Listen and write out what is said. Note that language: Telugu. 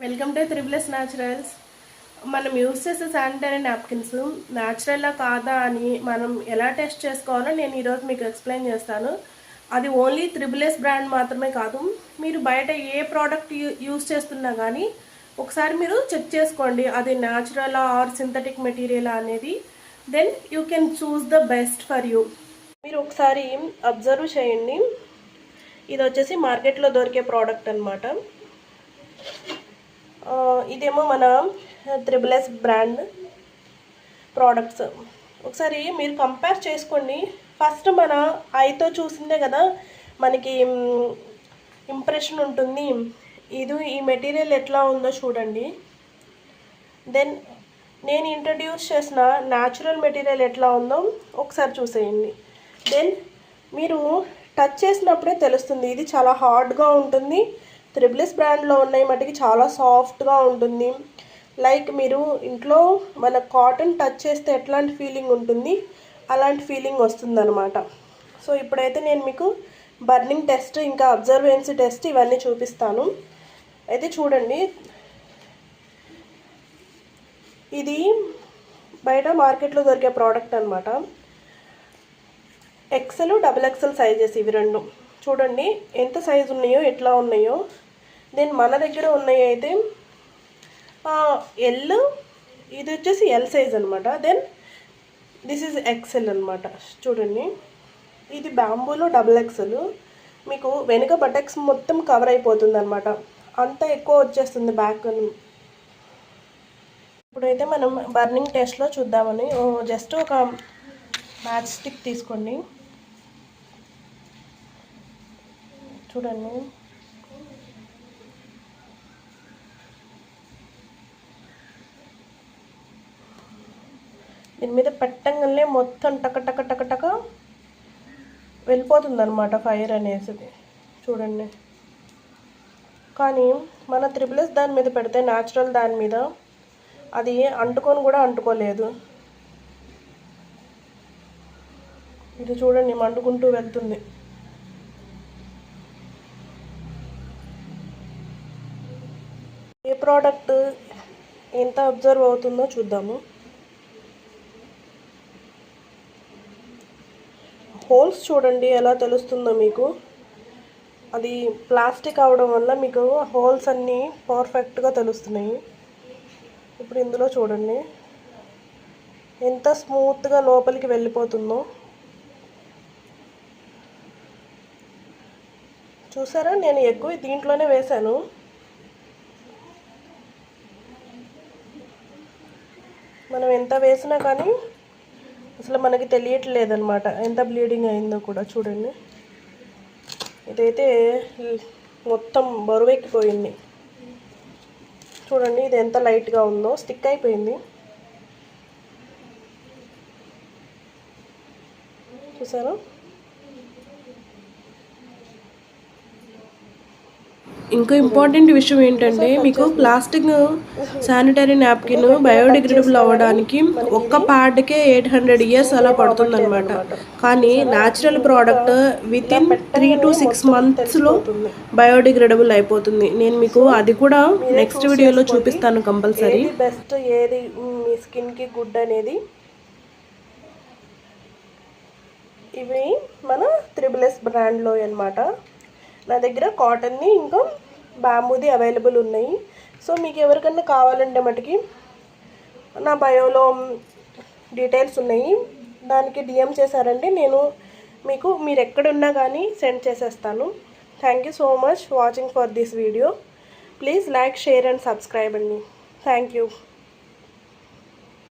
Welcome to Triple S Naturals. మనం యూస్ చేసే శానిటరీ నాప్కిన్స్ న్యాచురలా కాదా అని మనం ఎలా టెస్ట్ చేసుకోవాలో నేను ఈరోజు మీకు ఎక్స్ప్లెయిన్ చేస్తాను. అది ఓన్లీ త్రిబుల్ఎస్ బ్రాండ్ మాత్రమే కాదు, మీరు బయట ఏ ప్రోడక్ట్ యూస్ చేస్తున్నా కానీ ఒకసారి మీరు చెక్ చేసుకోండి అది న్యాచురలా ఆర్ సింథటిక్ మెటీరియల్ అనేది. Then you can choose the best for you. మీరు ఒకసారి అబ్జర్వ్ చేయండి. ఇది వచ్చేసి మార్కెట్లో దొరికే ప్రోడక్ట్ అనమాట. ఇదేమో మన త్రిబుల్ఎస్ బ్రాండ్ ప్రోడక్ట్స్. ఒకసారి మీరు కంపేర్ చేసుకోండి. ఫస్ట్ మన ఐతో చూసిందే కదా మనకి ఇంప్రెషన్ ఉంటుంది. ఈ మెటీరియల్ ఎట్లా ఉందో చూడండి. దెన్ నేను ఇంట్రడ్యూస్ చేసిన న్యాచురల్ మెటీరియల్ ఎట్లా ఉందో ఒకసారి చూసేయండి. దెన్ మీరు టచ్ చేసినప్పుడే తెలుస్తుంది. ఇది చాలా హార్డ్గా ఉంటుంది. త్రిబుల్ఎస్ బ్రాండ్లో ఉన్నాయి మటుకి చాలా సాఫ్ట్గా ఉంటుంది. లైక్ మీరు ఇంట్లో మన కాటన్ టచ్ చేస్తే ఎట్లాంటి ఫీలింగ్ ఉంటుంది అలాంటి ఫీలింగ్ వస్తుందన్నమాట. సో ఇప్పుడైతే నేను మీకు బర్నింగ్ టెస్ట్ ఇంకా అబ్జర్వెన్సీ టెస్ట్ ఇవన్నీ చూపిస్తాను. అయితే చూడండి, ఇది బయట మార్కెట్లో దొరికే ప్రోడక్ట్ అనమాట. ఎక్సెల్, XXL సైజెస్ ఇవి రెండు. చూడండి ఎంత సైజు ఉన్నాయో ఎట్లా ఉన్నాయో. దెన్ మన దగ్గర ఉన్నాయి అయితే ఎల్, ఇది వచ్చేసి ఎల్ సైజ్ అనమాట. దెన్ దిస్ ఈజ్ XL అనమాట. చూడండి ఇది బ్యాంబూలో XXL. మీకు వెనుక బటక్స్ మొత్తం కవర్ అయిపోతుంది అనమాట, అంత ఎక్కువ వచ్చేస్తుంది బ్యాక్. ఇప్పుడైతే మనం బర్నింగ్ టెస్ట్లో చూద్దామని జస్ట్ ఒక మ్యాచ్ స్టిక్ తీసుకోండి. చూడండి దీని మీద పెట్టంగానే మొత్తం టక టక టక టక వెళ్ళిపోతుంది అనమాట ఫైర్ అనేసి. చూడండి, కానీ మన త్రిబుల్ఎస్ దాని మీద పెడితే న్యాచురల్ దాని మీద అది అంటుకొని కూడా అంటుకోలేదు. ఇది చూడండి మండుకుంటూ వెళ్తుంది. ఏ ప్రోడక్ట్ ఎంత అబ్జర్వ్ అవుతుందో చూద్దాము. హోల్స్ చూడండి ఎలా తెలుస్తుందో మీకు. అది ప్లాస్టిక్ అవడం వల్ల మీకు హోల్స్ అన్నీ పర్ఫెక్ట్గా తెలుస్తున్నాయి. ఇప్పుడు ఇందులో చూడండి ఎంత స్మూత్గా లోపలికి వెళ్ళిపోతుందో. చూసారా, నేను ఎక్కువ దీంట్లోనే వేశాను. మనం ఎంత వేసినా కానీ అసలు మనకి తెలియట్లేదన్నమాట ఎంత బ్లీడింగ్ అయిందో కూడా. చూడండి ఇదైతే మొత్తం బరువెక్కిపోయింది. చూడండి ఇది ఎంత లైట్గా ఉందో, స్టిక్ అయిపోయింది. చూసారా, ఇంకో ఇంపార్టెంట్ విషయం ఏంటంటే మీకు ప్లాస్టిక్ శానిటరీ నాప్కిన్ బయోడిగ్రేడబుల్ అవ్వడానికి ఒక్క ప్యాడ్కే 800 years అలా పడుతుందన్నమాట. కానీ న్యాచురల్ ప్రోడక్ట్ వితిన్ 3 to 6 monthsలో బయోడిగ్రేడబుల్ అయిపోతుంది. నేను మీకు అది కూడా నెక్స్ట్ వీడియోలో చూపిస్తాను కంపల్సరీ. బెస్ట్ ఏది మీ స్కిన్కి గుడ్ అనేది. ఇవి మన త్రిబుల్ఎస్ బ్రాండ్లో అన్నమాట. నా దగ్గర కాటన్ని ఇంకా బ్యాంబూది అవైలబుల్ ఉన్నాయి. సో మీకు ఎవరికన్నా కావాలంటే మటుకి నా బయోలో డీటెయిల్స్ ఉన్నాయి, దానికి DM చేశారంటే నేను మీకు మీరు ఎక్కడున్నా కానీ సెండ్ చేసేస్తాను. Thank you so much watching for this video. Please like, share and subscribe అండి. Thank you.